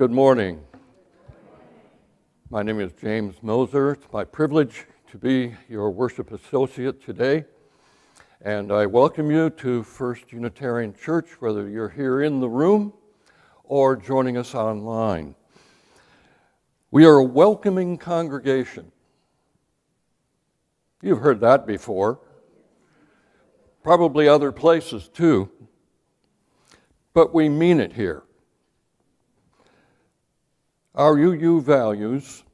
Good morning. My name is James Moser. It's my privilege to be your worship associate today. And I welcome you to First Unitarian Church, whether you're here in the room or joining us online. We are a welcoming congregation. You've heard that before. Probably other places too. But we mean it here. Our UU values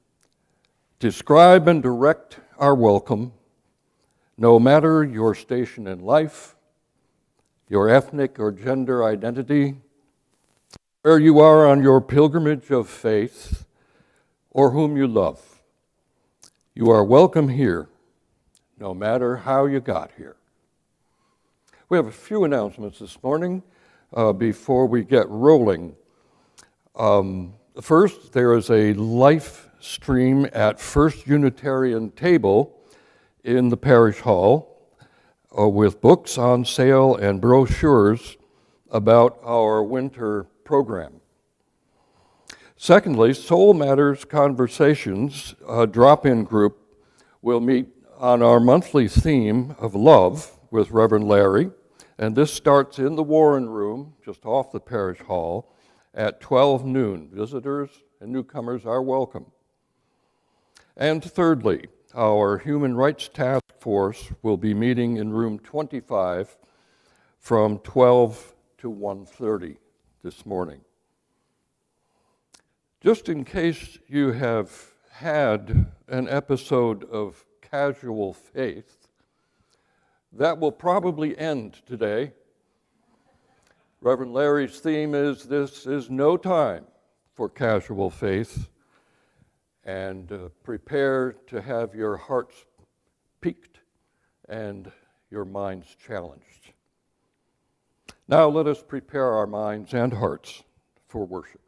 describe and direct our welcome, no matter your station in life, your ethnic or gender identity, where you are on your pilgrimage of faith, or whom you love. You are welcome here, no matter how you got here. We have a few announcements this morning before we get rolling. First, there is a live stream at First Unitarian Table in the parish hall with books on sale and brochures about our winter program. Secondly, Soul Matters Conversations, a drop-in group, will meet on our monthly theme of love with Reverend Larry, and this starts in the Warren Room, just off the parish hall, at 12 noon. Visitors and newcomers are welcome. And thirdly, our Human Rights Task Force will be meeting in room 25 from 12 to 1:30 this morning. Just in case you have had an episode of casual faith, that will probably end today. Reverend Larry's theme is, "This is no time for casual faith," and prepare to have your hearts piqued and your minds challenged. Now let us prepare our minds and hearts for worship.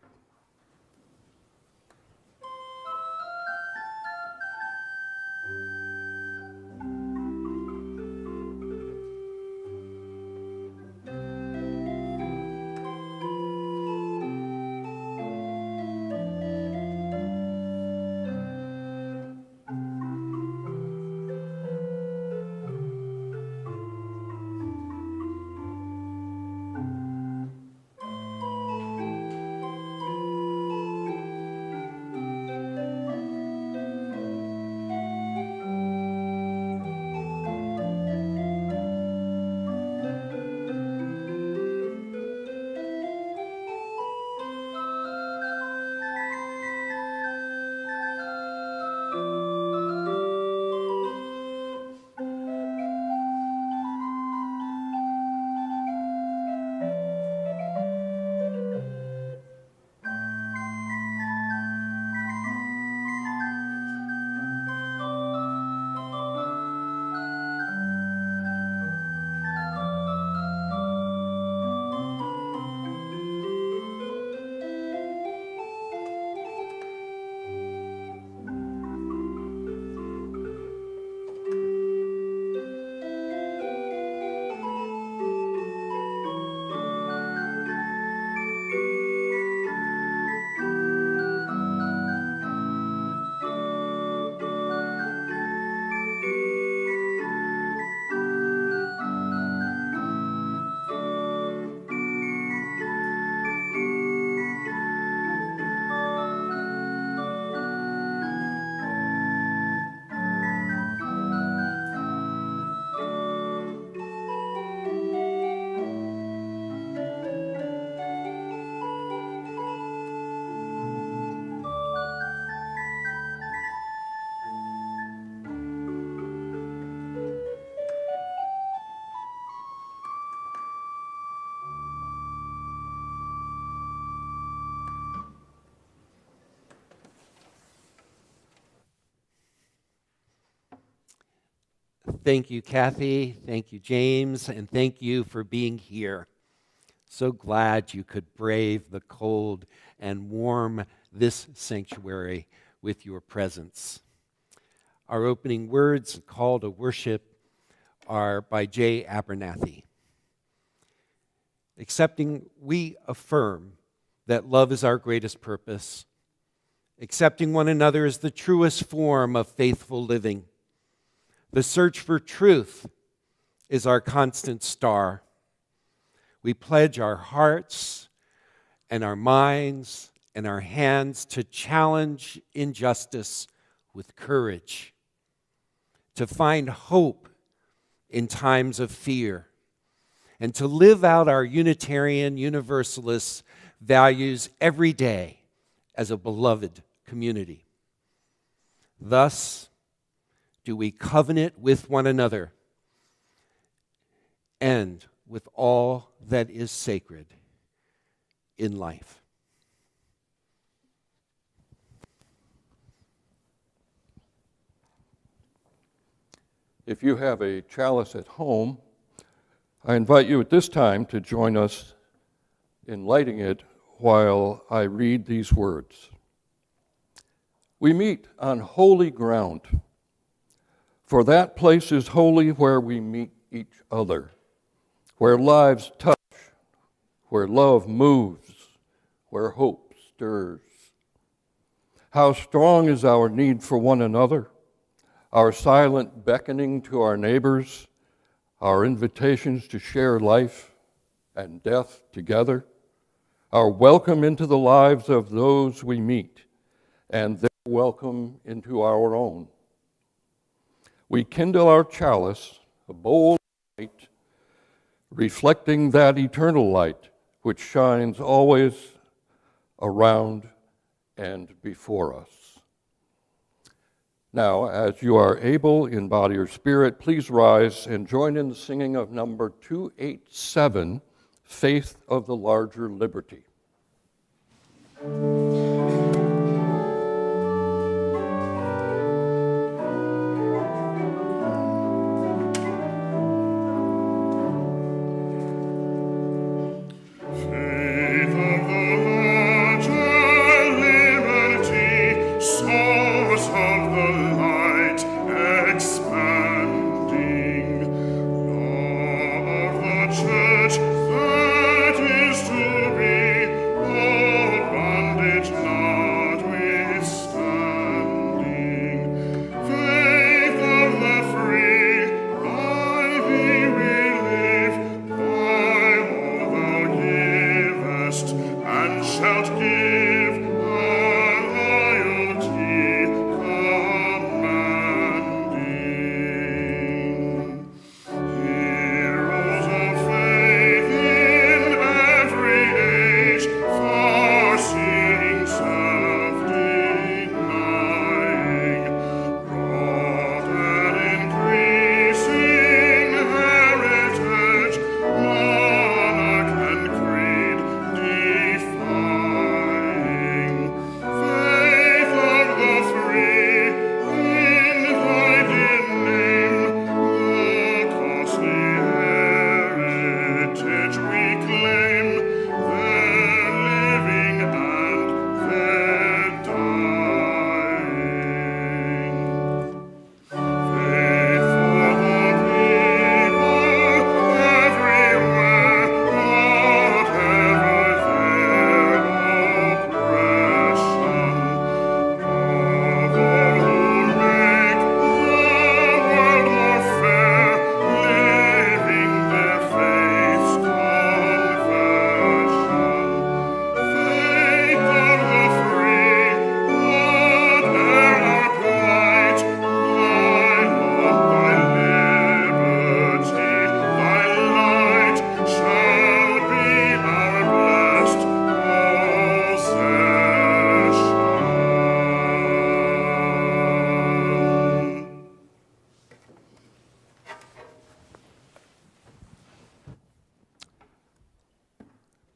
Thank you, Kathy. Thank you, James. And thank you for being here. So glad you could brave the cold and warm this sanctuary with your presence. Our opening words and call to worship are by J. Abernathy. Accepting, we affirm that love is our greatest purpose. Accepting one another is the truest form of faithful living. The search for truth is our constant star. We pledge our hearts and our minds and our hands to challenge injustice with courage, to find hope in times of fear, and to live out our Unitarian Universalist values every day as a beloved community. Thus, do we covenant with one another and with all that is sacred in life. If you have a chalice at home, I invite you at this time to join us in lighting it while I read these words. We meet on holy ground, for that place is holy where we meet each other, where lives touch, where love moves, where hope stirs. How strong is our need for one another, our silent beckoning to our neighbors, our invitations to share life and death together, our welcome into the lives of those we meet, and their welcome into our own. We kindle our chalice, a bowl of light, reflecting that eternal light which shines always around and before us. Now, as you are able in body or spirit, please rise and join in the singing of number 287, Faith of the Larger Liberty.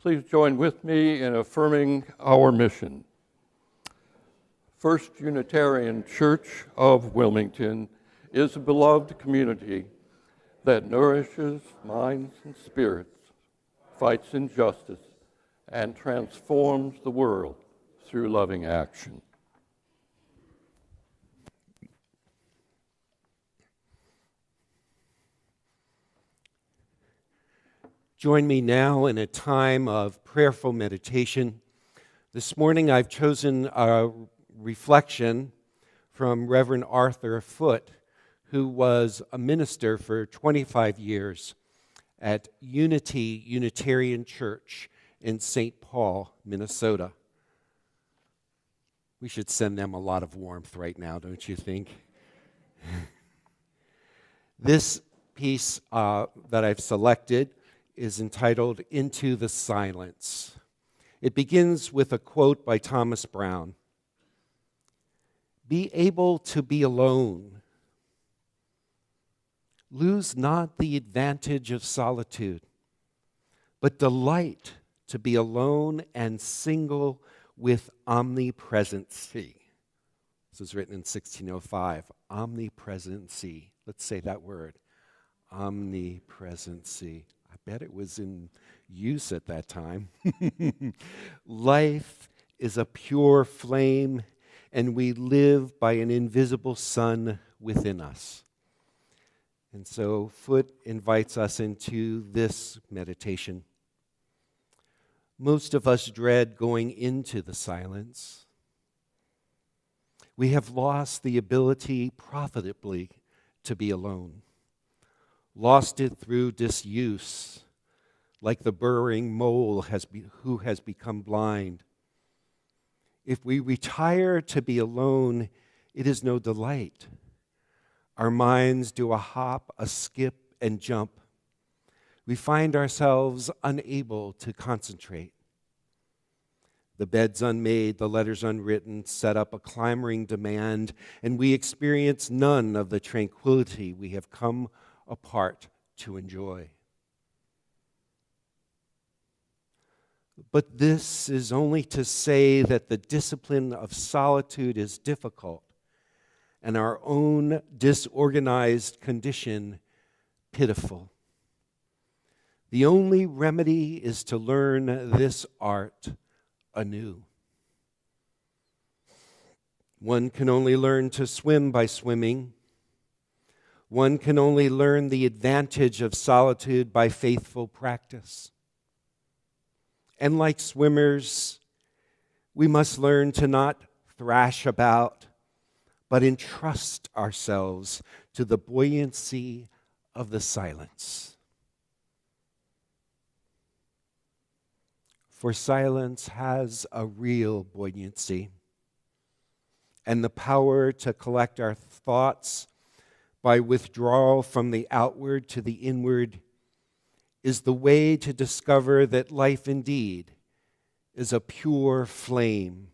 Please join with me in affirming our mission. First Unitarian Church of Wilmington is a beloved community that nourishes minds and spirits, fights injustice, and transforms the world through loving action. Join me now in a time of prayerful meditation This morning I've chosen a reflection from Reverend Arthur Foote, who was a minister for 25 years at Unity Unitarian Church in St. Paul, Minnesota. We should send them a lot of warmth right now, don't you think? This piece that I've selected is entitled Into the Silence. It begins with a quote by Thomas Brown. Be able to be alone. Lose not the advantage of solitude, but delight to be alone and single with omnipresency. This was written in 1605. Omnipresency. Let's say that word. Omnipresency. I bet it was in use at that time. Life is a pure flame, and we live by an invisible sun within us. And so Foote invites us into this meditation. Most of us dread going into the silence. We have lost the ability profitably to be alone, lost it through disuse, like the burrowing mole who has become blind. If we retire to be alone, it is no delight. Our minds do a hop, a skip, and jump. We find ourselves unable to concentrate. The bed's unmade, the letters unwritten, set up a clamoring demand, and we experience none of the tranquility we have come apart to enjoy. But this is only to say that the discipline of solitude is difficult, and our own disorganized condition pitiful. The only remedy is to learn this art anew. One can only learn to swim by swimming. One can only learn the advantage of solitude by faithful practice. And like swimmers, we must learn to not thrash about, but entrust ourselves to the buoyancy of the silence. For silence has a real buoyancy and the power to collect our thoughts by withdrawal from the outward to the inward is the way to discover that life indeed is a pure flame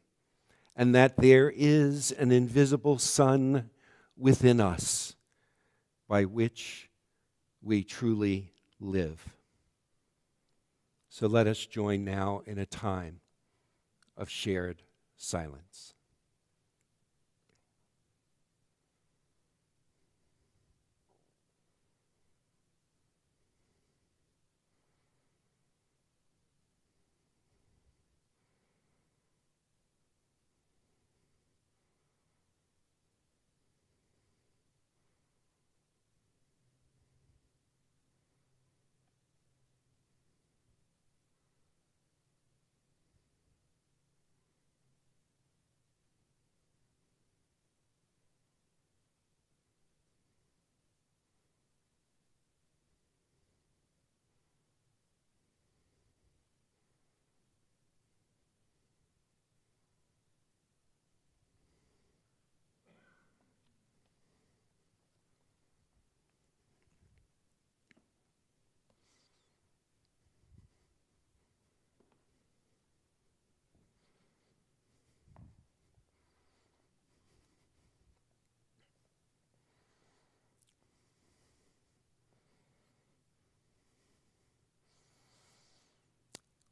and that there is an invisible sun within us by which we truly live. So let us join now in a time of shared silence.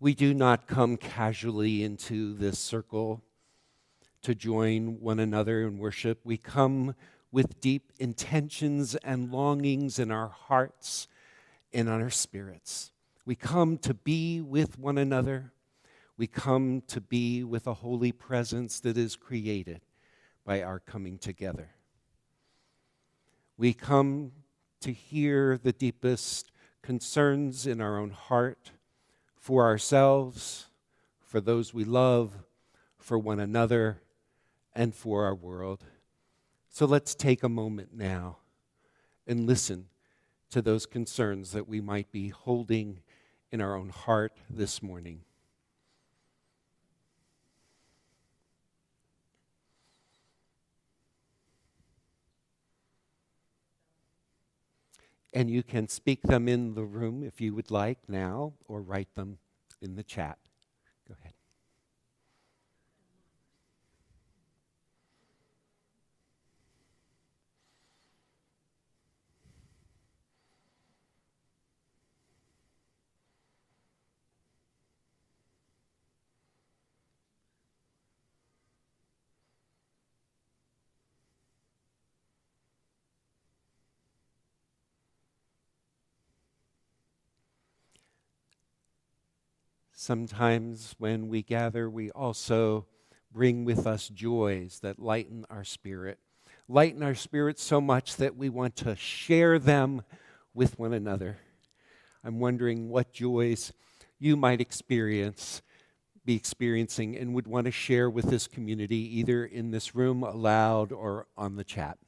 We do not come casually into this circle to join one another in worship. We come with deep intentions and longings in our hearts and on our spirits. We come to be with one another. We come to be with a holy presence that is created by our coming together. We come to hear the deepest concerns in our own heart, for ourselves, for those we love, for one another, and for our world. So let's take a moment now and listen to those concerns that we might be holding in our own heart this morning. And you can speak them in the room if you would like now, or write them in the chat. Go ahead. Sometimes when we gather, we also bring with us joys that lighten our spirit so much that we want to share them with one another. I'm wondering what joys you might be experiencing and would want to share with this community, either in this room aloud or on the chat.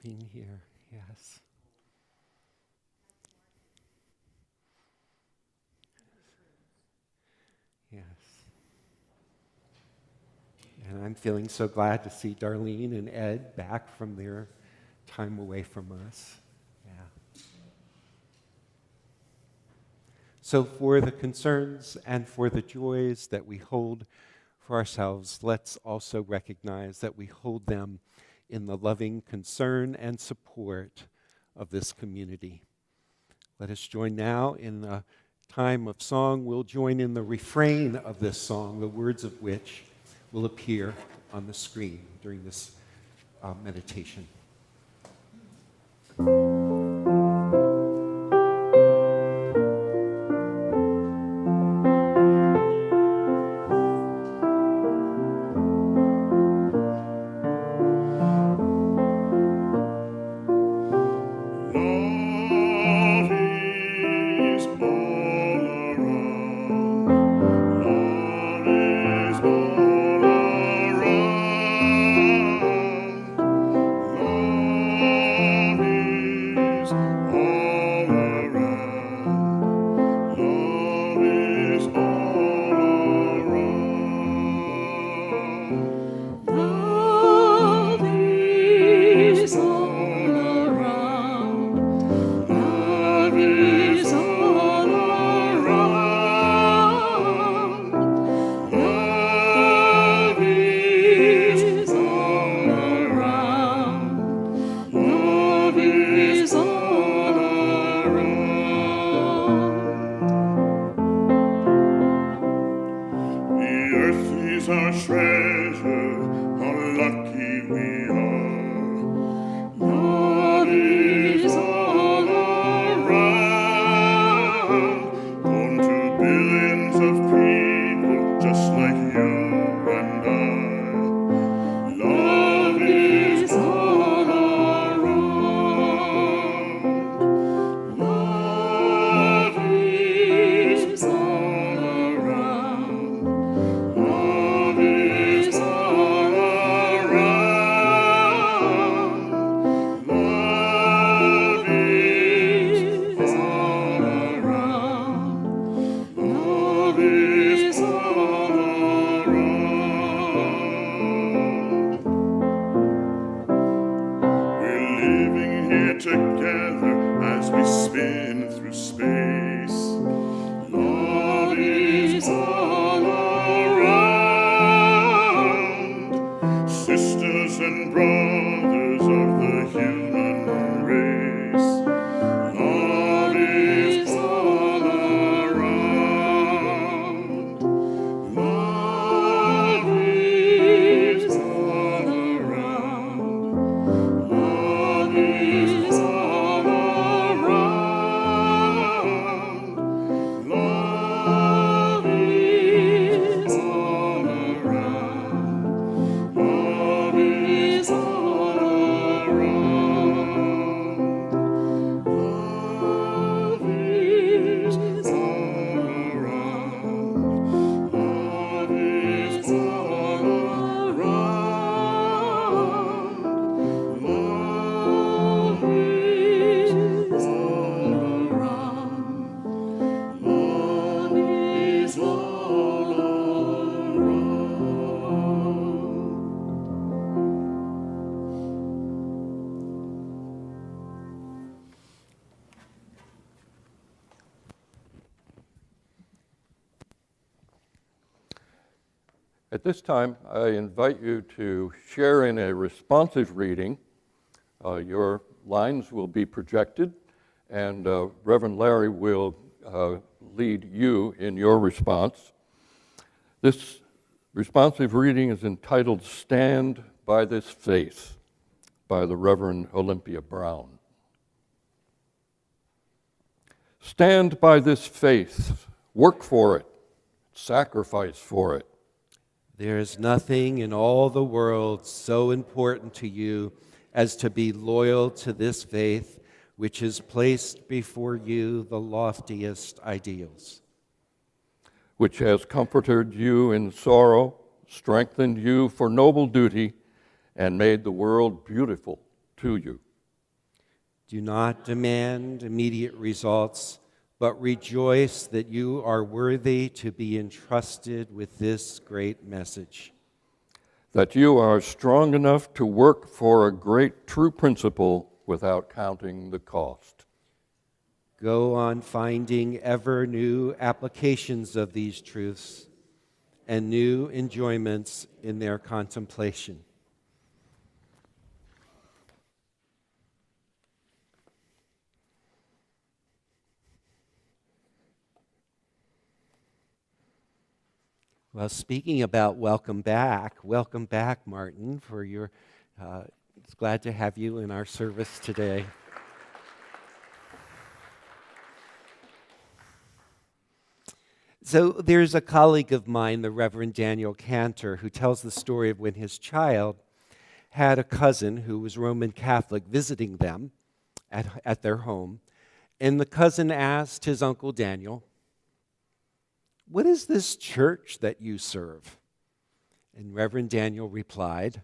Being here, yes. Yes. And I'm feeling so glad to see Darlene and Ed back from their time away from us. Yeah. So for the concerns and for the joys that we hold for ourselves, let's also recognize that we hold them in the loving concern and support of this community. Let us join now in a time of song. We'll join in the refrain of this song, the words of which will appear on the screen during this meditation. Love At this time, I invite you to share in a responsive reading. Your lines will be projected, and Reverend Larry will lead you in your response. This responsive reading is entitled Stand by This Faith by the Reverend Olympia Brown. Stand by this faith, work for it, sacrifice for it. There is nothing in all the world so important to you as to be loyal to this faith, which has placed before you the loftiest ideals. Which has comforted you in sorrow, strengthened you for noble duty, and made the world beautiful to you. Do not demand immediate results, but rejoice that you are worthy to be entrusted with this great message. That you are strong enough to work for a great true principle without counting the cost. Go on finding ever new applications of these truths and new enjoyments in their contemplation. Well, speaking about welcome back, Martin, for your, it's glad to have you in our service today. So there's a colleague of mine, the Reverend Daniel Cantor, who tells the story of when his child had a cousin who was Roman Catholic visiting them at their home, and the cousin asked his Uncle Daniel, "What is this church that you serve?" And Reverend Daniel replied,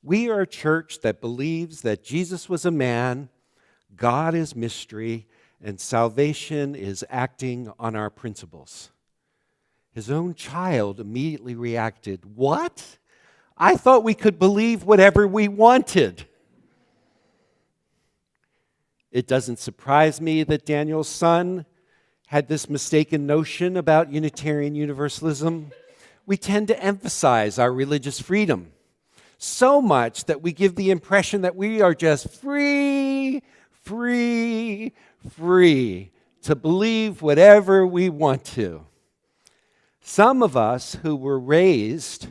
"We are a church that believes that Jesus was a man, God is mystery, and salvation is acting on our principles." His own child immediately reacted, "What? I thought we could believe whatever we wanted." It doesn't surprise me that Daniel's son had this mistaken notion about Unitarian Universalism. We tend to emphasize our religious freedom so much that we give the impression that we are just free to believe whatever we want to. Some of us who were raised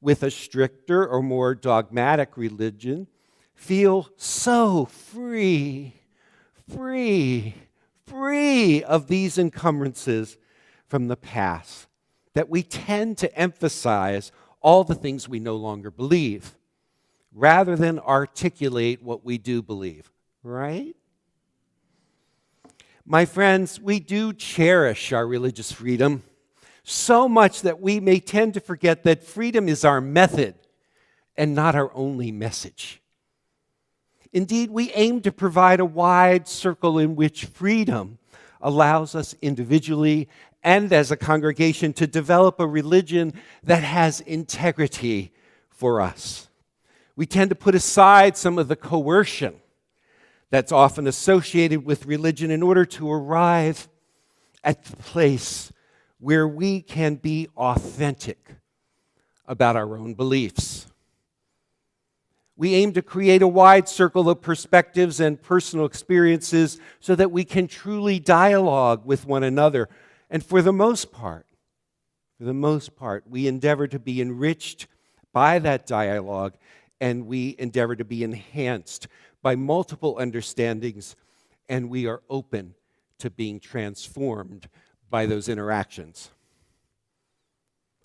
with a stricter or more dogmatic religion feel so free of these encumbrances from the past that we tend to emphasize all the things we no longer believe rather than articulate what we do believe, right? My friends, we do cherish our religious freedom so much that we may tend to forget that freedom is our method and not our only message. Indeed, we aim to provide a wide circle in which freedom allows us individually and as a congregation to develop a religion that has integrity for us. We tend to put aside some of the coercion that's often associated with religion in order to arrive at the place where we can be authentic about our own beliefs. We aim to create a wide circle of perspectives and personal experiences so that we can truly dialogue with one another. And for the most part, we endeavor to be enriched by that dialogue, and we endeavor to be enhanced by multiple understandings, and we are open to being transformed by those interactions.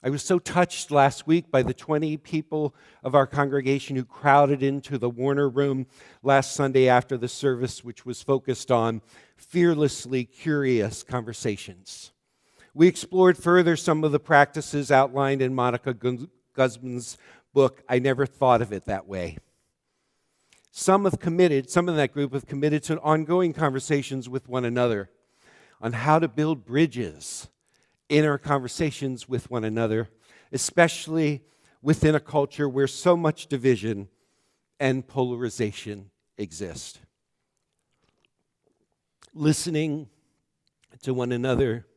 I was so touched last week by the 20 people of our congregation who crowded into the Warner Room last Sunday after the service, which was focused on fearlessly curious conversations. We explored further some of the practices outlined in Monica Guzman's book, I Never Thought of It That Way. Some in that group have committed to ongoing conversations with one another on how to build bridges in our conversations with one another, especially within a culture where so much division and polarization exist. Listening to one another,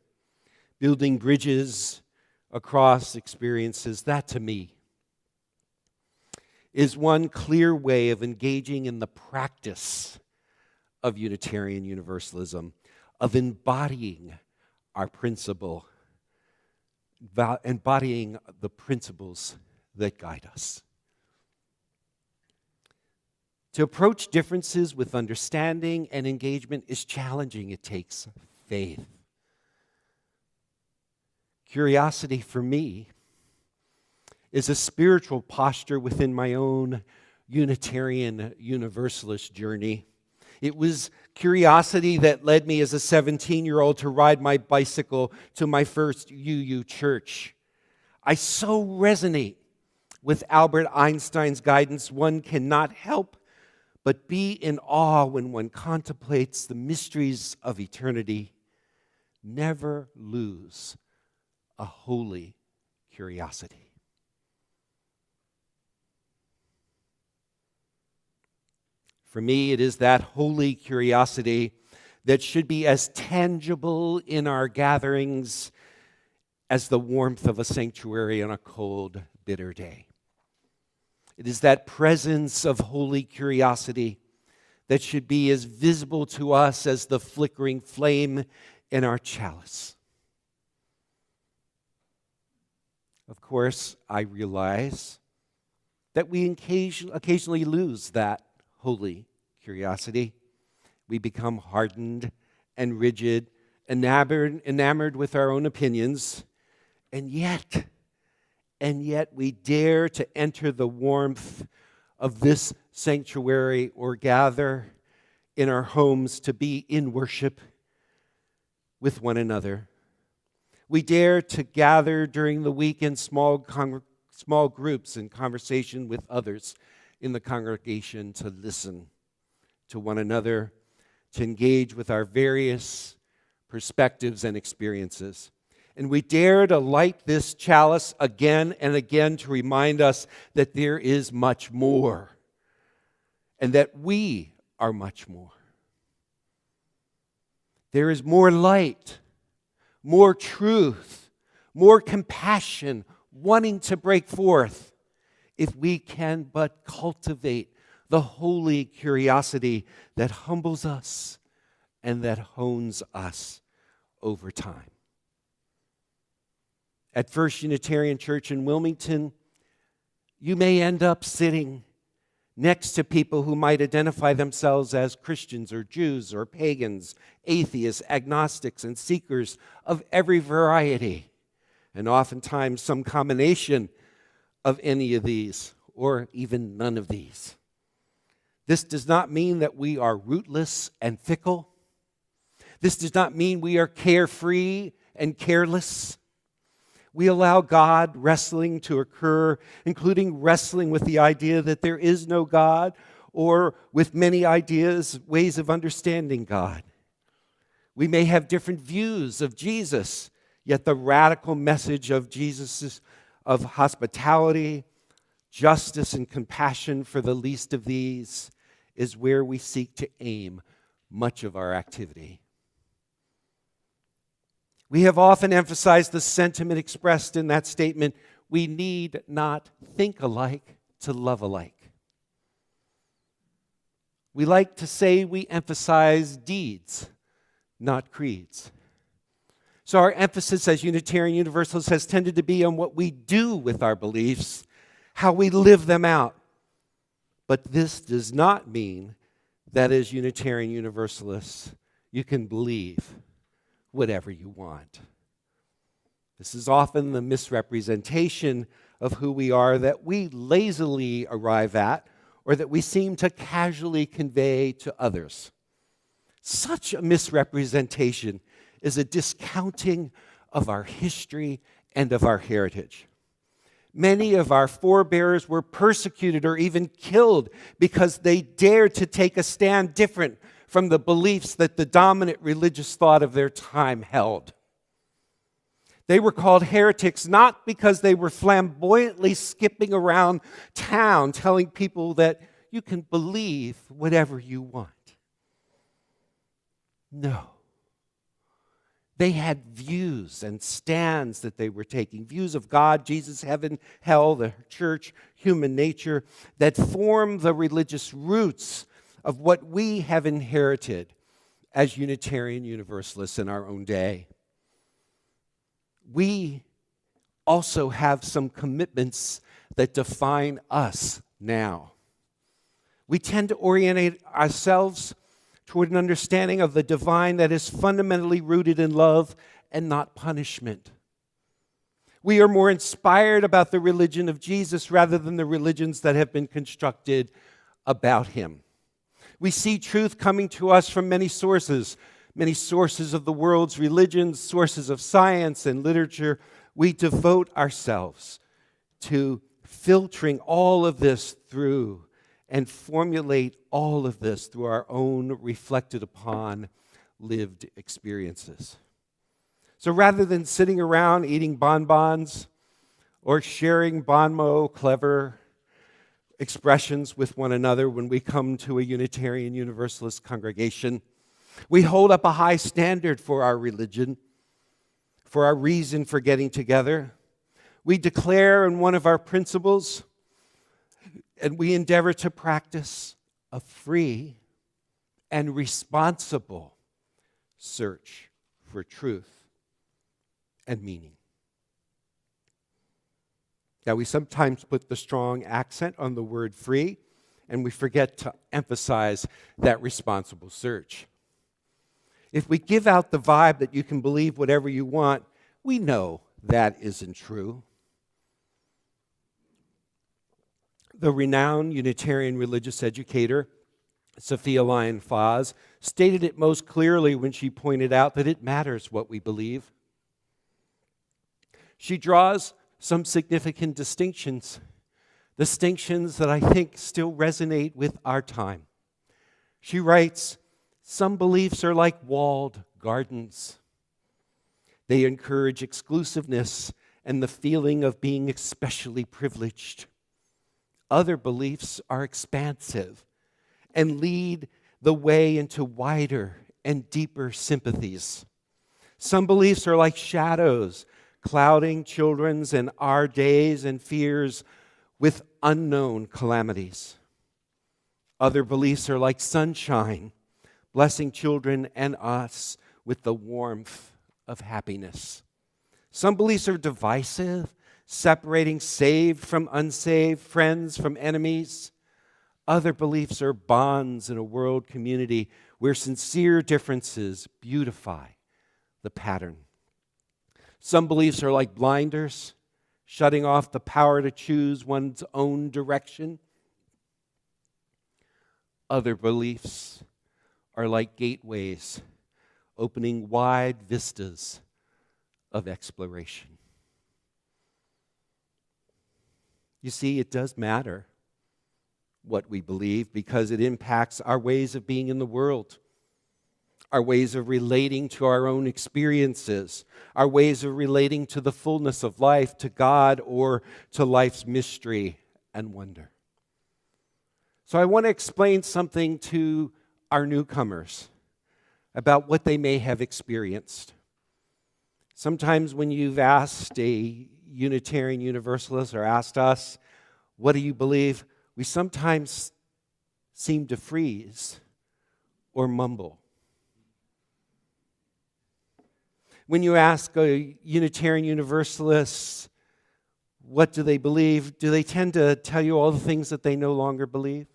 building bridges across experiences, that to me is one clear way of engaging in the practice of Unitarian Universalism, of embodying our principle, embodying the principles that guide us. To approach differences with understanding and engagement is challenging. It takes faith. Curiosity for me is a spiritual posture within my own Unitarian Universalist journey. It was curiosity that led me as a 17-year-old to ride my bicycle to my first UU church. I so resonate with Albert Einstein's guidance. One cannot help but be in awe when one contemplates the mysteries of eternity. Never lose a holy curiosity. For me, it is that holy curiosity that should be as tangible in our gatherings as the warmth of a sanctuary on a cold, bitter day. It is that presence of holy curiosity that should be as visible to us as the flickering flame in our chalice. Of course, I realize that we occasionally lose that holy curiosity. We become hardened and rigid, enamored with our own opinions, and yet we dare to enter the warmth of this sanctuary or gather in our homes to be in worship with one another. We dare to gather during the week in small groups in conversation with others in the congregation to listen to one another, to engage with our various perspectives and experiences. And we dare to light this chalice again and again to remind us that there is much more and that we are much more. There is more light, more truth, more compassion wanting to break forth if we can but cultivate the holy curiosity that humbles us and that hones us over time. At First Unitarian Church in Wilmington, you may end up sitting next to people who might identify themselves as Christians or Jews or pagans, atheists, agnostics, and seekers of every variety, and oftentimes some combination of any of these or even none of these. This does not mean that we are rootless and fickle. This does not mean we are carefree and careless. We allow God wrestling to occur, including wrestling with the idea that there is no God, or with many ideas, ways of understanding God. We may have different views of Jesus, yet the radical message of Jesus of hospitality, justice, and compassion for the least of these is where we seek to aim much of our activity. We have often emphasized the sentiment expressed in that statement, we need not think alike to love alike. We like to say we emphasize deeds, not creeds. So our emphasis as Unitarian Universalists has tended to be on what we do with our beliefs, how we live them out. But this does not mean that as Unitarian Universalists, you can believe whatever you want. This is often the misrepresentation of who we are that we lazily arrive at or that we seem to casually convey to others. Such a misrepresentation is a discounting of our history and of our heritage. Many of our forebears were persecuted or even killed because they dared to take a stand different from the beliefs that the dominant religious thought of their time held. They were called heretics not because they were flamboyantly skipping around town telling people that you can believe whatever you want. No. They had views and stands that they were taking, views of God, Jesus, heaven, hell, the church, human nature, that form the religious roots of what we have inherited as Unitarian Universalists in our own day. We also have some commitments that define us now. We tend to orient ourselves toward an understanding of the divine that is fundamentally rooted in love and not punishment. We are more inspired about the religion of Jesus rather than the religions that have been constructed about him. We see truth coming to us from many sources of the world's religions, sources of science and literature. We devote ourselves to filtering all of this through and formulate all of this through our own reflected upon lived experiences. So rather than sitting around eating bonbons or sharing bon mot clever expressions with one another when we come to a Unitarian Universalist congregation, we hold up a high standard for our religion, for our reason for getting together. We declare in one of our principles, and we endeavor to practice a free and responsible search for truth and meaning. Now, we sometimes put the strong accent on the word free, and we forget to emphasize that responsible search. If we give out the vibe that you can believe whatever you want, we know that isn't true. The renowned Unitarian religious educator, Sophia Lyon-Fahs, stated it most clearly when she pointed out that it matters what we believe. She draws some significant distinctions that I think still resonate with our time. She writes, "Some beliefs are like walled gardens. They encourage exclusiveness and the feeling of being especially privileged. Other beliefs are expansive and lead the way into wider and deeper sympathies. Some beliefs are like shadows, clouding children's and our days and fears with unknown calamities. Other beliefs are like sunshine, blessing children and us with the warmth of happiness. Some beliefs are divisive, separating saved from unsaved, friends from enemies. Other beliefs are bonds in a world community where sincere differences beautify the pattern. Some beliefs are like blinders, shutting off the power to choose one's own direction. Other beliefs are like gateways, opening wide vistas of exploration." You see, it does matter what we believe because it impacts our ways of being in the world, our ways of relating to our own experiences, our ways of relating to the fullness of life, to God, or to life's mystery and wonder. So I want to explain something to our newcomers about what they may have experienced. Sometimes when you've asked a Unitarian Universalist or asked us, "What do you believe?" we sometimes seem to freeze or mumble. When you ask a Unitarian Universalist, what do they believe, do they tend to tell you all the things that they no longer believe?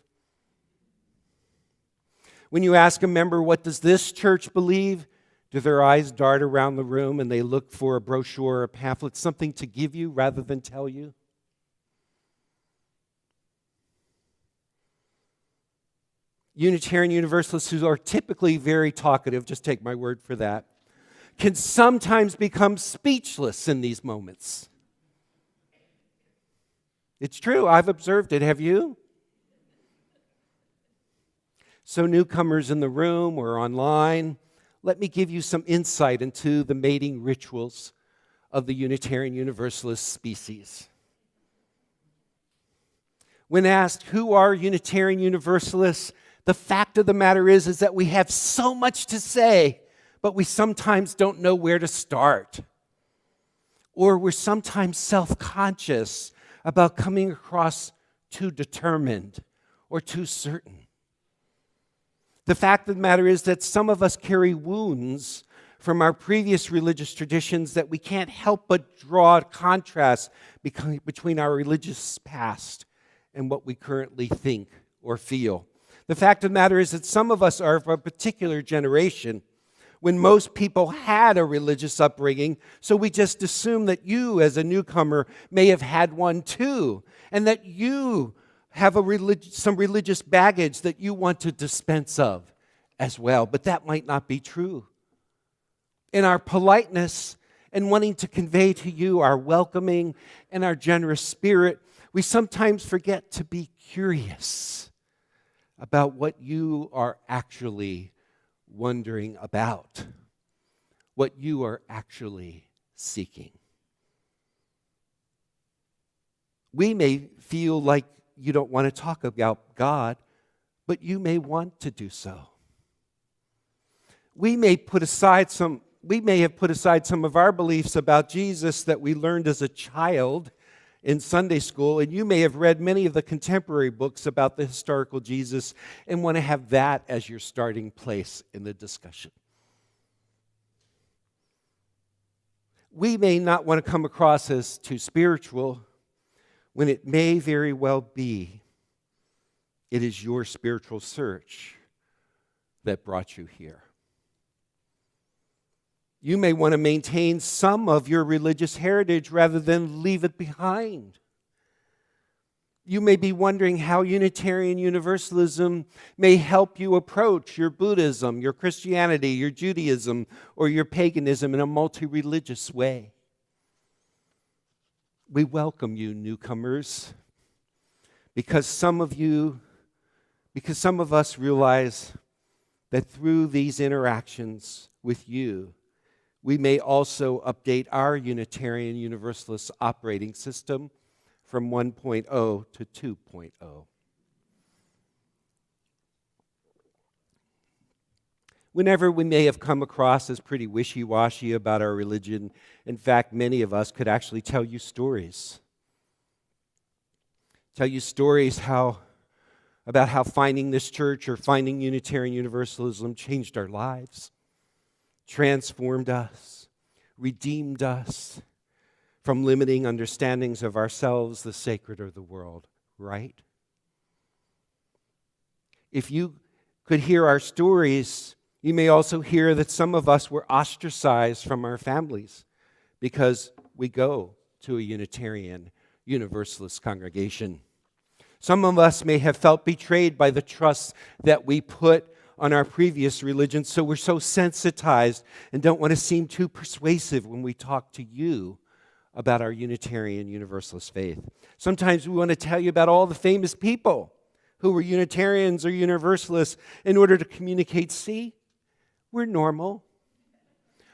When you ask a member, "What does this church believe?" do their eyes dart around the room and they look for a brochure or a pamphlet, something to give you rather than tell you? Unitarian Universalists, who are typically very talkative, just take my word for that, can sometimes become speechless in these moments. It's true, I've observed it. Have you? So newcomers in the room or online, let me give you some insight into the mating rituals of the Unitarian Universalist species. When asked, who are Unitarian Universalists, the fact of the matter is that we have so much to say, but we sometimes don't know where to start. Or we're sometimes self-conscious about coming across too determined or too certain. The fact of the matter is that some of us carry wounds from our previous religious traditions that we can't help but draw a contrast between our religious past and what we currently think or feel. The fact of the matter is that some of us are of a particular generation when most people had a religious upbringing, so we just assume that you, as a newcomer, may have had one too, and that you have some religious baggage that you want to dispense of as well. But that might not be true. In our politeness and wanting to convey to you our welcoming and our generous spirit, we sometimes forget to be curious about what you are actually wondering about, what you are actually seeking. We may feel like you don't want to talk about God, but you may want to do so. We may have put aside some of our beliefs about Jesus that we learned as a child in Sunday school, and you may have read many of the contemporary books about the historical Jesus and want to have that as your starting place in the discussion. We may not want to come across as too spiritual when it may very well be it is your spiritual search that brought you here. You may want to maintain some of your religious heritage rather than leave it behind. You may be wondering how Unitarian Universalism may help you approach your Buddhism, your Christianity, your Judaism, or your paganism in a multi-religious way. We welcome you, newcomers, because some of us realize that through these interactions with you, we may also update our Unitarian Universalist operating system from 1.0 to 2.0. Whenever we may have come across as pretty wishy-washy about our religion, in fact, many of us could actually tell you stories. Tell you stories about how finding this church or finding Unitarian Universalism changed our lives, transformed us, redeemed us from limiting understandings of ourselves, the sacred, or the world, right? If you could hear our stories, you may also hear that some of us were ostracized from our families because we go to a Unitarian Universalist congregation. Some of us may have felt betrayed by the trust that we put on our previous religion, so we're so sensitized and don't want to seem too persuasive when we talk to you about our Unitarian Universalist faith. Sometimes we want to tell you about all the famous people who were Unitarians or Universalists in order to communicate, see, we're normal.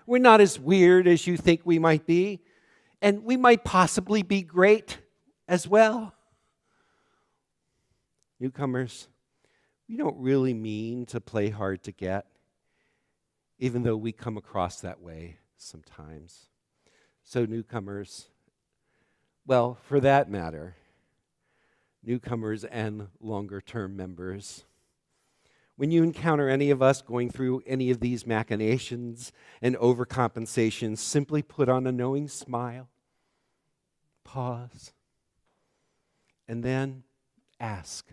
We're not as weird as you think we might be, and we might possibly be great as well. Newcomers, we don't really mean to play hard to get, even though we come across that way sometimes. So newcomers, well, for that matter, newcomers and longer-term members, when you encounter any of us going through any of these machinations and overcompensations, simply put on a knowing smile, pause, and then ask,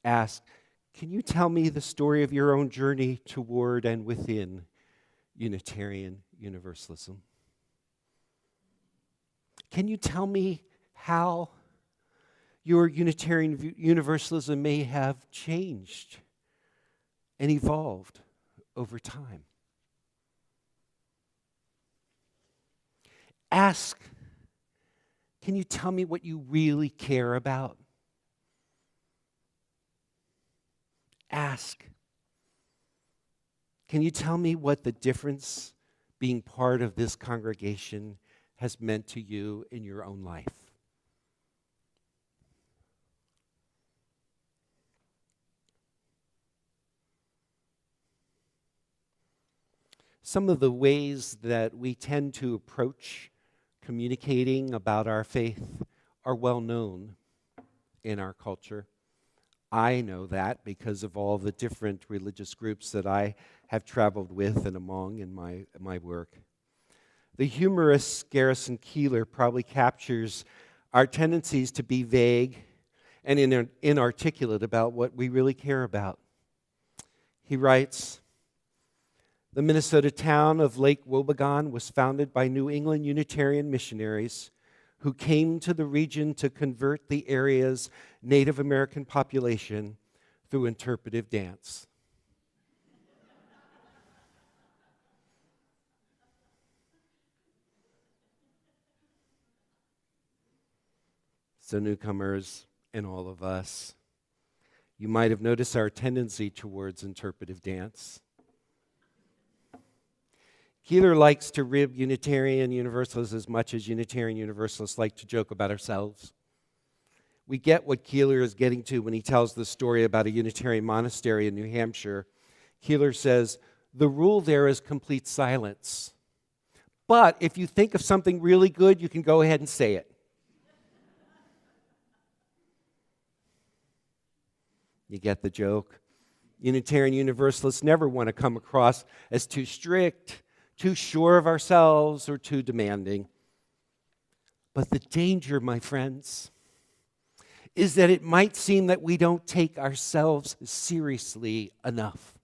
can you tell me the story of your own journey toward and within Unitarian Universalism? Can you tell me how your Unitarian Universalism may have changed and evolved over time? Ask, can you tell me what you really care about? Ask, can you tell me what the difference being part of this congregation has meant to you in your own life? Some of the ways that we tend to approach communicating about our faith are well known in our culture. I know that because of all the different religious groups that I have traveled with and among in my work. The humorist Garrison Keillor probably captures our tendencies to be vague and inarticulate about what we really care about. He writes, "The Minnesota town of Lake Wobegon was founded by New England Unitarian missionaries who came to the region to convert the area's Native American population through interpretive dance." So newcomers and all of us, you might have noticed our tendency towards interpretive dance. Keillor likes to rib Unitarian Universalists as much as Unitarian Universalists like to joke about ourselves. We get what Keillor is getting to when he tells the story about a Unitarian monastery in New Hampshire. Keillor says, "The rule there is complete silence. But if you think of something really good, you can go ahead and say it." You get the joke? Unitarian Universalists never want to come across as too strict, too sure of ourselves, or too demanding. But the danger, my friends, is that it might seem that we don't take ourselves seriously enough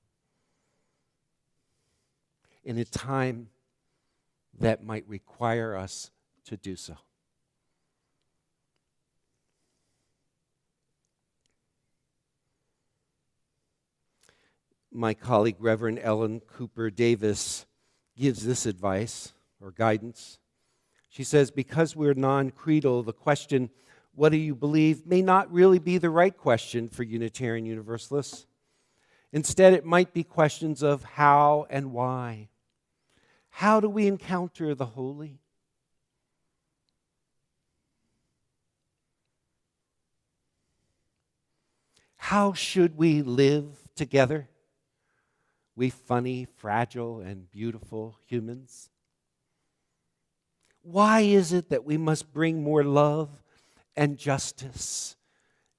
in a time that might require us to do so. My colleague, Reverend Ellen Cooper Davis, gives this advice or guidance. She says, because we're non-creedal, the question, "What do you believe?" may not really be the right question for Unitarian Universalists. Instead, it might be questions of how and why. How do we encounter the holy? How should we live together? We funny, fragile, and beautiful humans. Why is it that we must bring more love and justice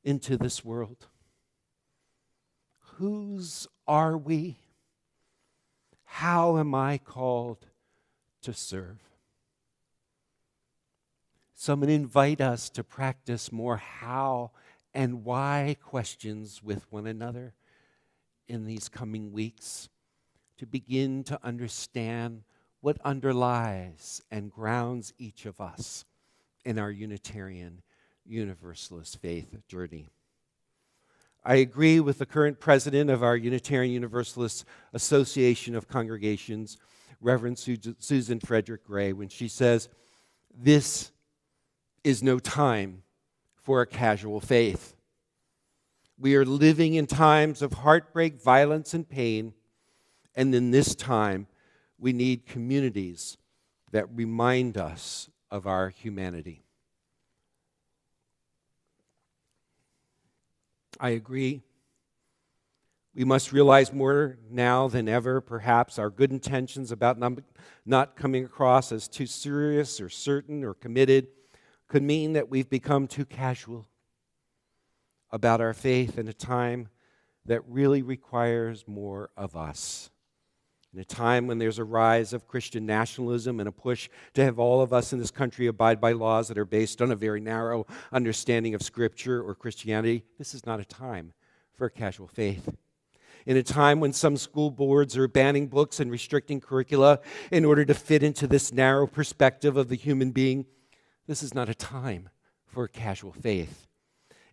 into this world? Whose are we? How am I called to serve? So I'm going to invite us to practice more how and why questions with one another in these coming weeks, to begin to understand what underlies and grounds each of us in our Unitarian Universalist faith journey. I agree with the current president of our Unitarian Universalist Association of Congregations, Reverend Susan Frederick Gray, when she says, "This is no time for a casual faith. We are living in times of heartbreak, violence, and pain, and in this time, we need communities that remind us of our humanity." I agree. We must realize more now than ever, perhaps, our good intentions about not coming across as too serious or certain or committed could mean that we've become too casual about our faith in a time that really requires more of us. In a time when there's a rise of Christian nationalism and a push to have all of us in this country abide by laws that are based on a very narrow understanding of Scripture or Christianity, this is not a time for a casual faith. In a time when some school boards are banning books and restricting curricula in order to fit into this narrow perspective of the human being, this is not a time for a casual faith.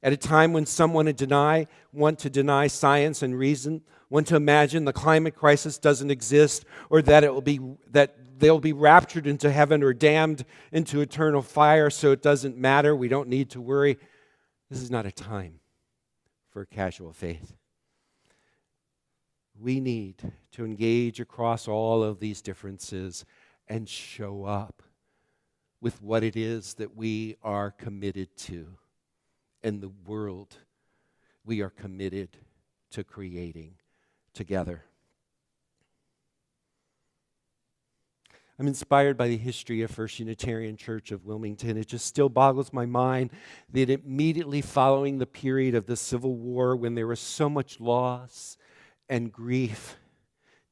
At a time when some want to deny science and reason, want to imagine the climate crisis doesn't exist, or that they'll be raptured into heaven or damned into eternal fire, so it doesn't matter, we don't need to worry. This is not a time for casual faith. We need to engage across all of these differences and show up with what it is that we are committed to and the world we are committed to creating together. I'm inspired by the history of First Unitarian Church of Wilmington. It just still boggles my mind that immediately following the period of the Civil War, when there was so much loss and grief,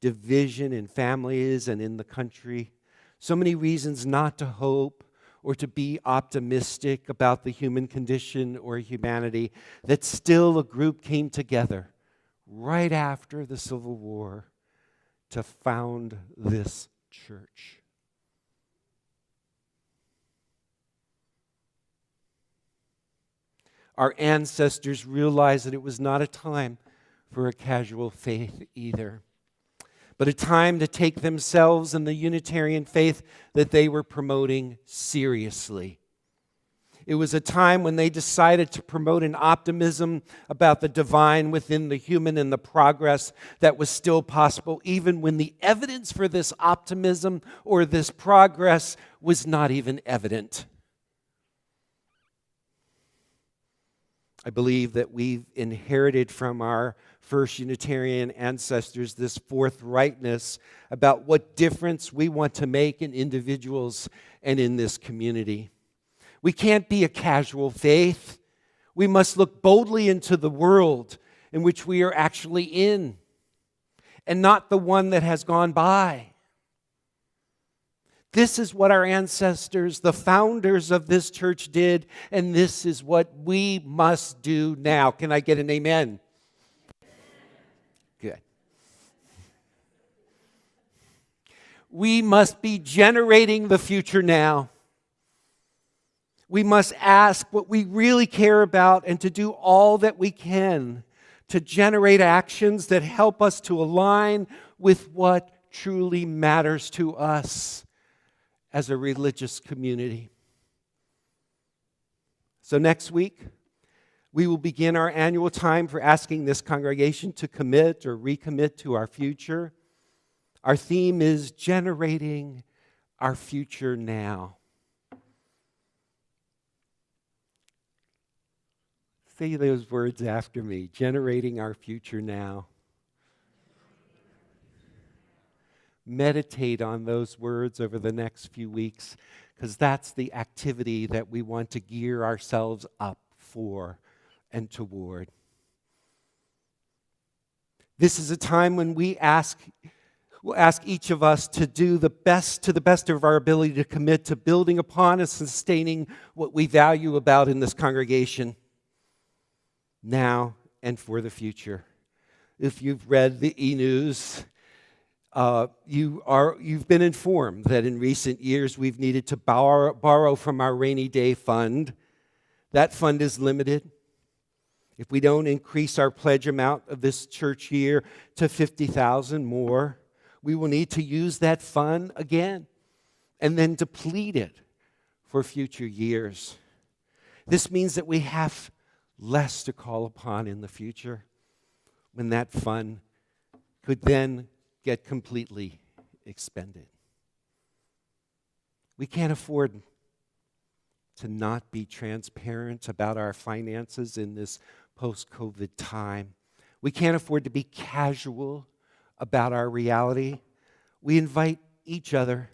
division in families and in the country, so many reasons not to hope or to be optimistic about the human condition or humanity, that still a group came together right after the Civil War to found this church. Our ancestors realized that it was not a time for a casual faith either, but a time to take themselves and the Unitarian faith that they were promoting seriously. It was a time when they decided to promote an optimism about the divine within the human and the progress that was still possible, even when the evidence for this optimism or this progress was not even evident. I believe that we've inherited from our first Unitarian ancestors this forthrightness about what difference we want to make in individuals and in this community. We can't be a casual faith. We must look boldly into the world in which we are actually in, and not the one that has gone by. This is what our ancestors, the founders of this church, did, and this is what we must do now. Can I get an amen? Good. We must be generating the future now. We must ask what we really care about and to do all that we can to generate actions that help us to align with what truly matters to us as a religious community. So next week, we will begin our annual time for asking this congregation to commit or recommit to our future. Our theme is generating our future now. Say those words after me, generating our future now. Meditate on those words over the next few weeks, because that's the activity that we want to gear ourselves up for and toward. This is a time when we'll ask each of us to do the best, to the best of our ability, to commit to building upon and sustaining what we value about in this congregation, now and for the future. If you've read the e-news, you've been informed that in recent years we've needed to borrow from our rainy day fund. That fund is limited. If we don't increase our pledge amount of this church year to $50,000 more, we will need to use that fund again and then deplete it for future years. This means that we have less to call upon in the future, when that fund could then get completely expended. We can't afford to not be transparent about our finances in this post-COVID time. We can't afford to be casual about our reality. We invite each other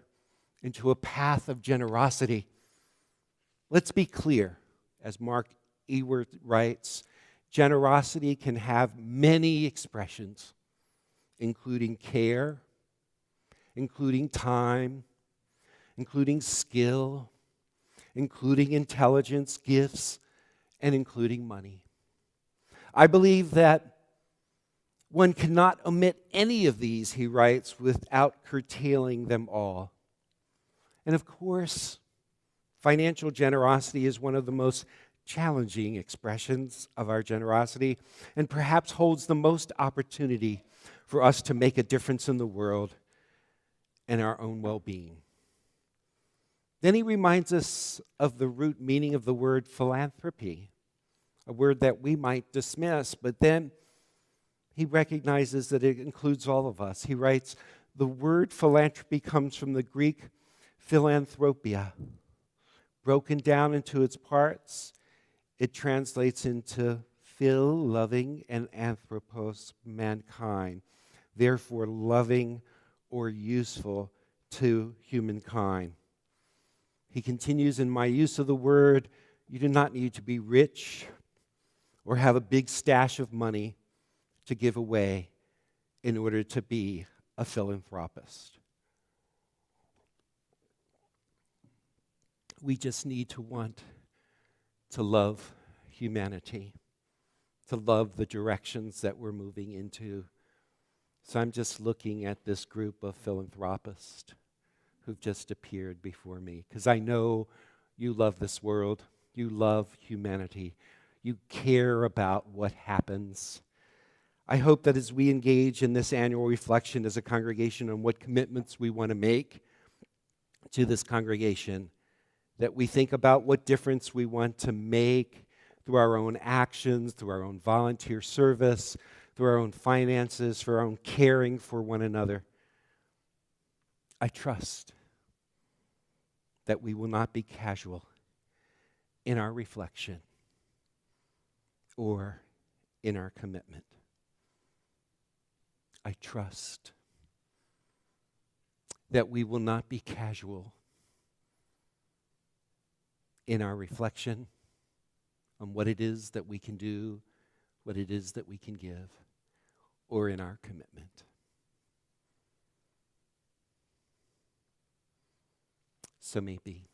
into a path of generosity. Let's be clear, as Mark Ewert writes, generosity can have many expressions, including care, including time, including skill, including intelligence, gifts, and including money. I believe that one cannot omit any of these, he writes, without curtailing them all. And of course, financial generosity is one of the most challenging expressions of our generosity, and perhaps holds the most opportunity for us to make a difference in the world and our own well-being. Then he reminds us of the root meaning of the word philanthropy, a word that we might dismiss, but then he recognizes that it includes all of us. He writes, the word philanthropy comes from the Greek philanthropia. Broken down into its parts, it translates into phil, loving, and anthropos, mankind. Therefore, loving or useful to humankind. He continues, in my use of the word, you do not need to be rich or have a big stash of money to give away in order to be a philanthropist. We just need to want to love humanity, to love the directions that we're moving into. So I'm just looking at this group of philanthropists who've just appeared before me, because I know you love this world, you love humanity, you care about what happens. I hope that as we engage in this annual reflection as a congregation on what commitments we want to make to this congregation, that we think about what difference we want to make through our own actions, through our own volunteer service, through our own finances, for our own caring for one another. I trust that we will not be casual in our reflection or in our commitment. I trust that we will not be casual in our reflection on what it is that we can do, what it is that we can give, or in our commitment. So may it be.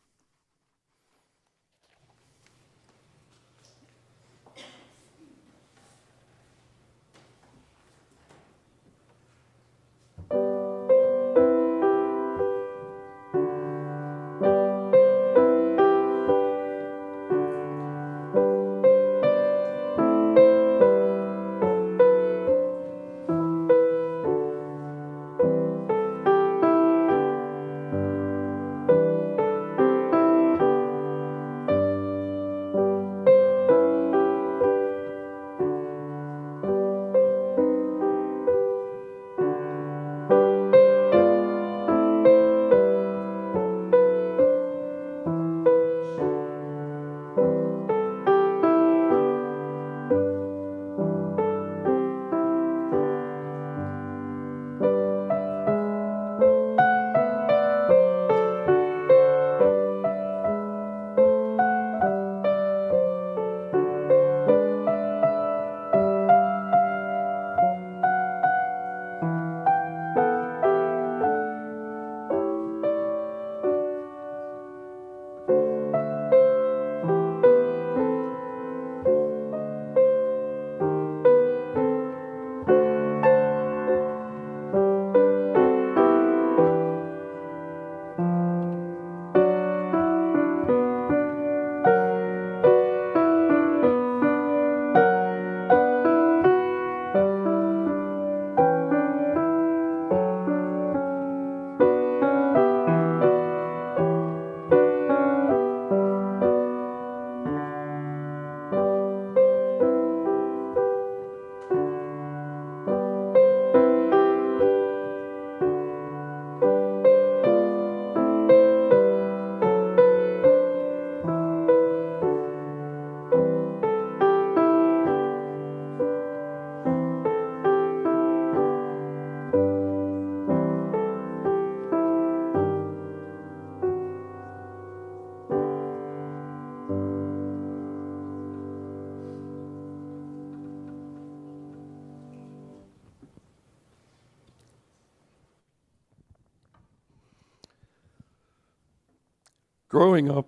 Growing up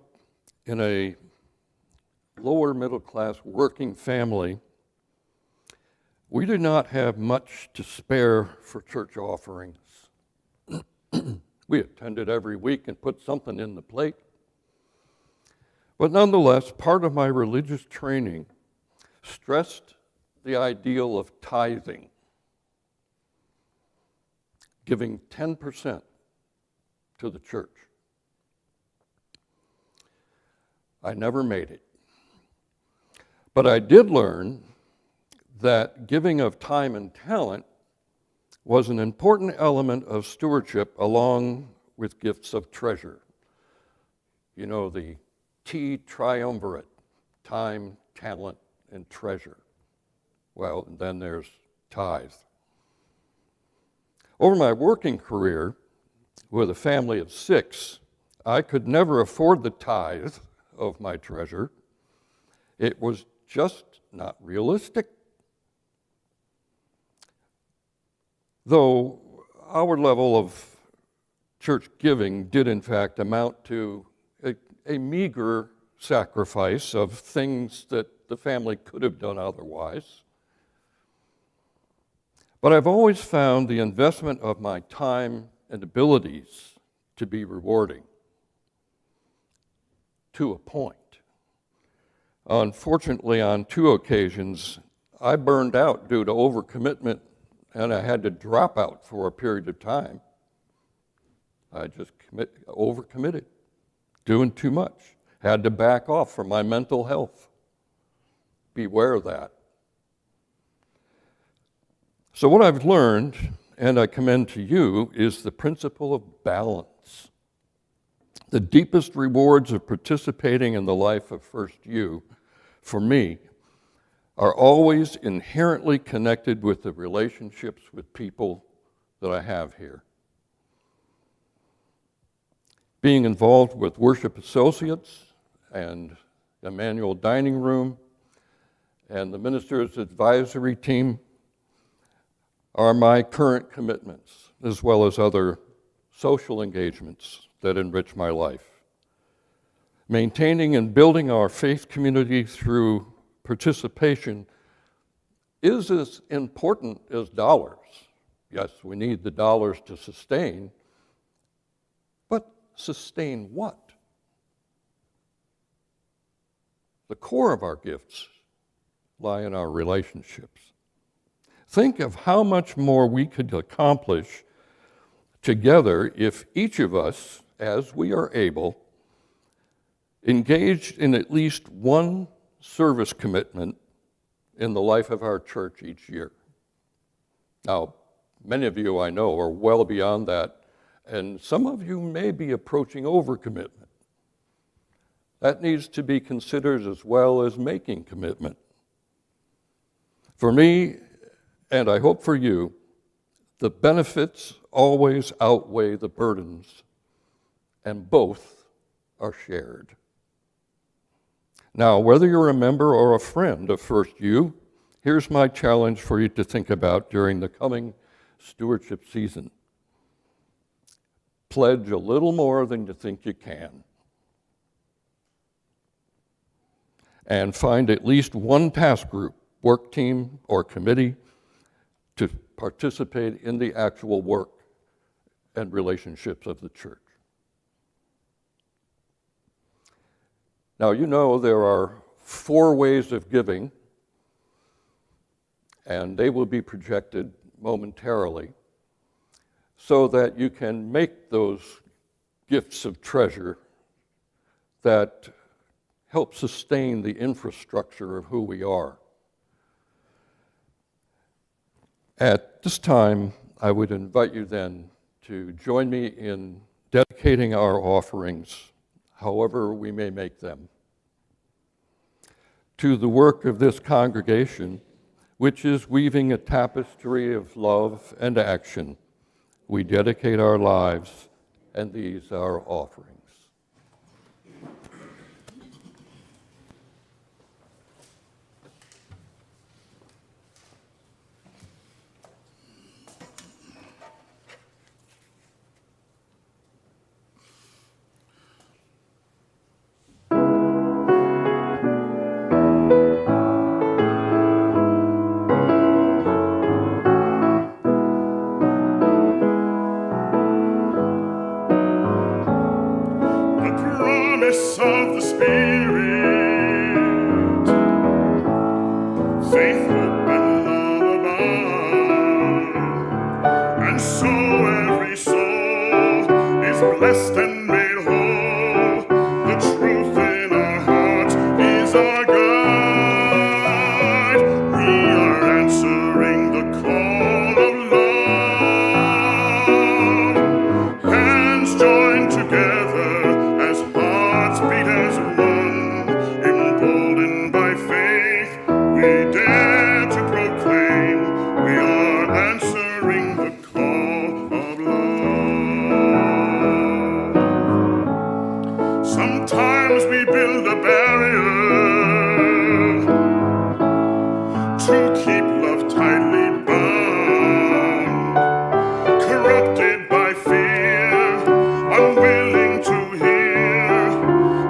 in a lower middle class working family, we did not have much to spare for church offerings. We attended every week and put something in the plate. But nonetheless, part of my religious training stressed the ideal of tithing, giving 10% to the church. I never made it. But I did learn that giving of time and talent was an important element of stewardship along with gifts of treasure. You know, the T triumvirate, time, talent, and treasure. Well, then there's tithe. Over my working career, with a family of 6, I could never afford the tithe of my treasure. It was just not realistic. Though our level of church giving did in fact amount to a meager sacrifice of things that the family could have done otherwise. But I've always found the investment of my time and abilities to be rewarding, to a point. Unfortunately, on 2 occasions, I burned out due to overcommitment, and I had to drop out for a period of time. I just overcommitted, doing too much. Had to back off for my mental health. Beware of that. So what I've learned, and I commend to you, is the principle of balance. The deepest rewards of participating in the life of First U, for me, are always inherently connected with the relationships with people that I have here. Being involved with worship associates and Emmanuel Dining Room and the Ministers Advisory Team are my current commitments, as well as other social engagements that enrich my life. Maintaining and building our faith community through participation is as important as dollars. Yes, we need the dollars to sustain, but sustain what? The core of our gifts lie in our relationships. Think of how much more we could accomplish together if each of us, as we are able, engaged in at least one service commitment in the life of our church each year. Now, many of you I know are well beyond that, and some of you may be approaching overcommitment. That needs to be considered as well as making commitment. For me, and I hope for you, the benefits always outweigh the burdens, and both are shared. Now, whether you're a member or a friend of First U, here's my challenge for you to think about during the coming stewardship season. Pledge a little more than you think you can. And find at least one task group, work team, or committee to participate in the actual work and relationships of the church. Now, you know there are 4 ways of giving, and they will be projected momentarily so that you can make those gifts of treasure that help sustain the infrastructure of who we are. At this time, I would invite you then to join me in dedicating our offerings, however we may make them, to the work of this congregation, which is weaving a tapestry of love and action. We dedicate our lives, and these are our offerings. Of the Spirit, faith, hope, and love abide, and so every soul is blessed and made whole. The truth in our heart is our guide. We are answering the call of love. Hands joined together as hearts beat as one, emboldened by faith, we dare to proclaim we are answering the call of love. Sometimes we build a barrier to keep love tightly bound, corrupted by fear, unwilling to hear,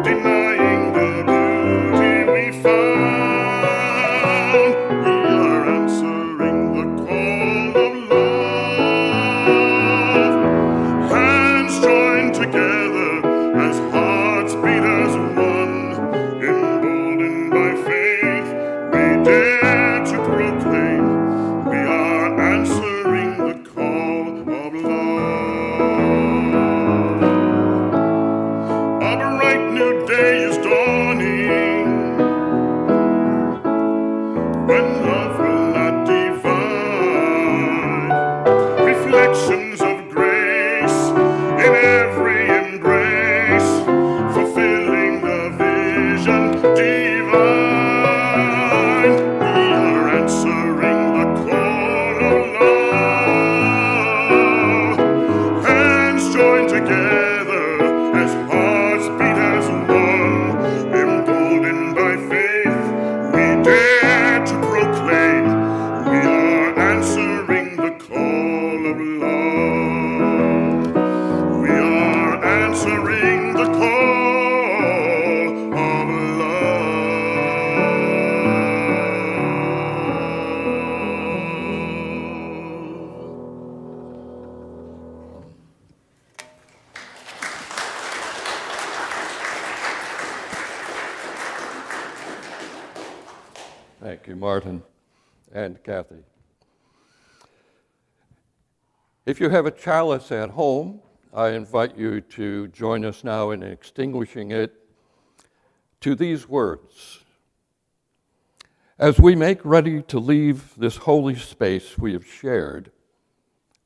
denying the beauty we found. We are answering the call of love, hands joined together as hearts beat as one, emboldened by faith, we dare to proclaim we are answering the call of love. A bright new day is dawning, when love will not divide. Reflections of grace in every embrace, fulfilling the vision divine. We are answering the call of love, hands joined together as hearts beat as one, emboldened by faith, we dare to proclaim we are answering the call of love. We are answering the call of love. Thank you, Martin and Kathy. If you have a chalice at home, I invite you to join us now in extinguishing it to these words. As we make ready to leave this holy space we have shared,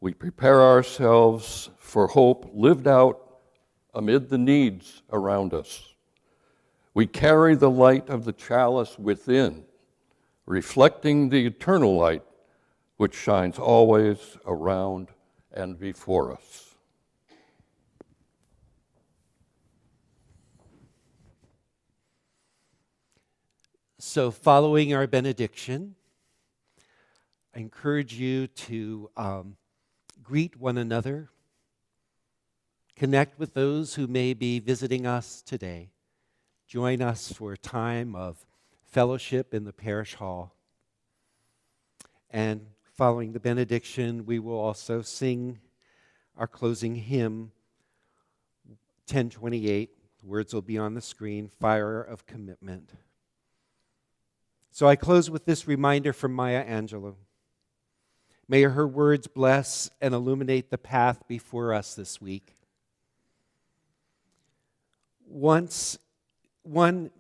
we prepare ourselves for hope lived out amid the needs around us. We carry the light of the chalice within, reflecting the eternal light which shines always around and before us. So, following our benediction, I encourage you to greet one another, connect with those who may be visiting us today, join us for a time of fellowship in the parish hall. And following the benediction, we will also sing our closing hymn, 1028. The words will be on the screen, Fire of Commitment. So I close with this reminder from Maya Angelou. May her words bless and illuminate the path before us this week. One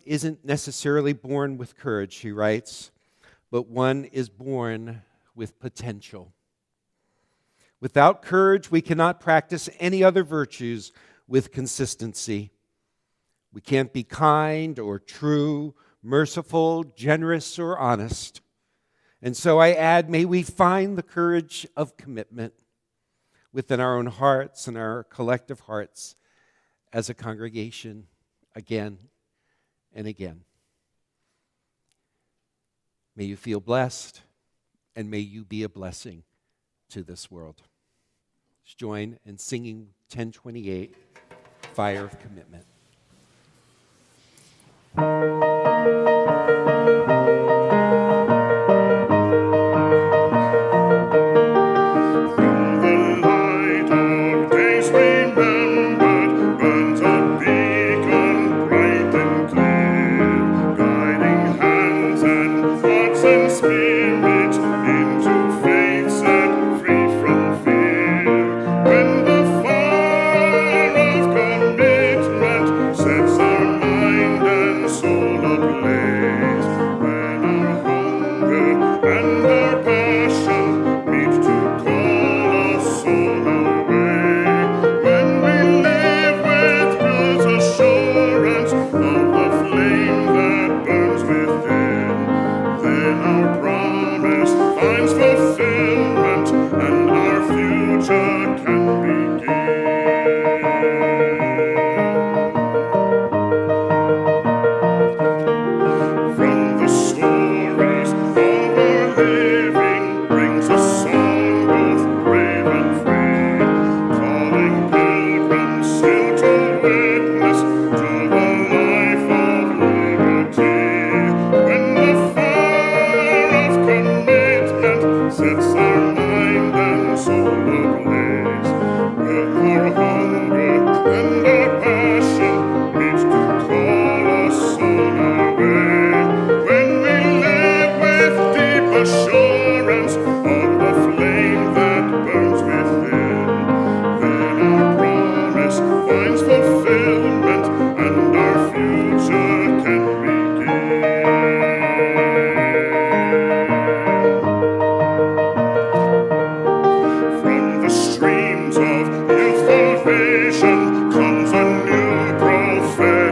isn't necessarily born with courage, she writes, but one is born with potential. Without courage, we cannot practice any other virtues with consistency. We can't be kind or true, merciful, generous, or honest. And so I add, may we find the courage of commitment within our own hearts and our collective hearts as a congregation again and again. May you feel blessed, and may you be a blessing to this world. Let's join in singing 1028, Fire of Commitment. When the fire of commitment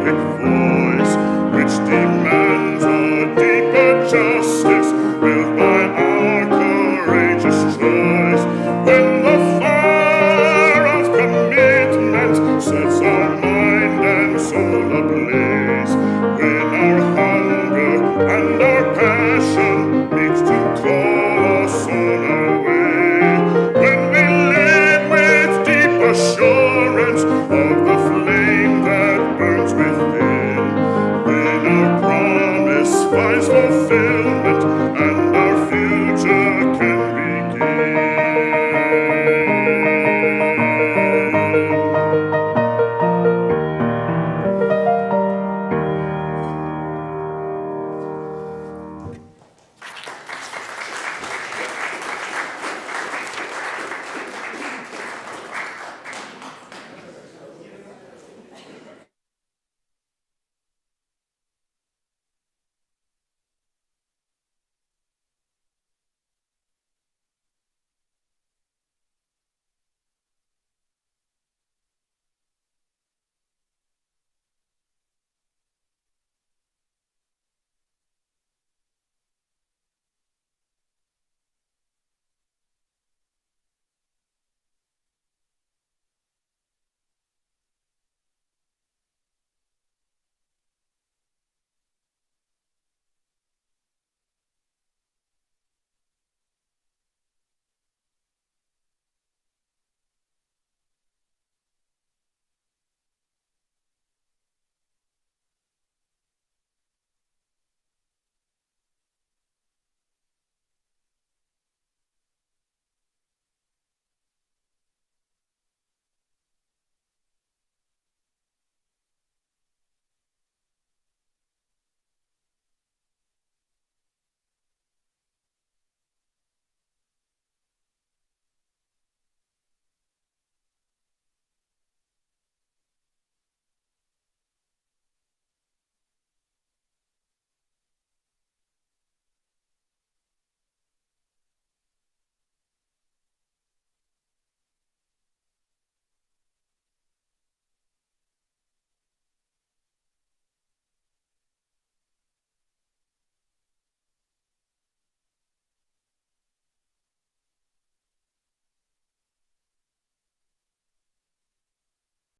pick for